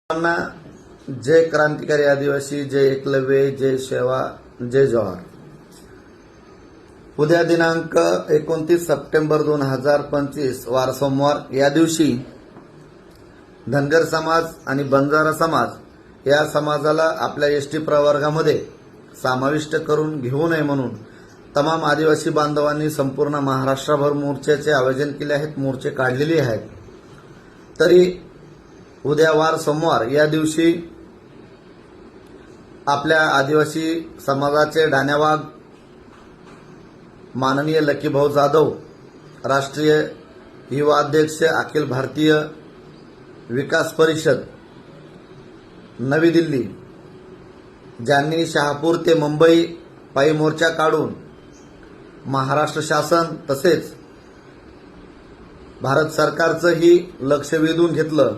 सर्वांना जय क्रांतिकारी आदिवासी, जय एकलव्य, जय शेवा, जय जवाहर. उद्या दिनांक 29 सप्टेंबर 2025 वार सोमवार या दिवशी धनगर समाज आणि बंजारा समाज या समाजाला आपल्या एसटी प्रवर्गामध्ये समाविष्ट करून घेऊ नये म्हणून तमाम आदिवासी बांधवांनी संपूर्ण महाराष्ट्रभर मोर्चाचे आयोजन केले आहेत, मोर्चे काढलेले आहेत. तरी उद्या वार सोमवार या दिवशी आपल्या आदिवासी समाजाचे डाण्यावाघ माननीय लकीभाऊ जाधव, राष्ट्रीय युवा अध्यक्ष, अखिल भारतीय विकास परिषद नवी दिल्ली, ज्यांनी शहापूर ते मुंबई पायी मोर्चा काढून महाराष्ट्र शासन तसेच भारत सरकारचंही लक्ष वेधून घेतलं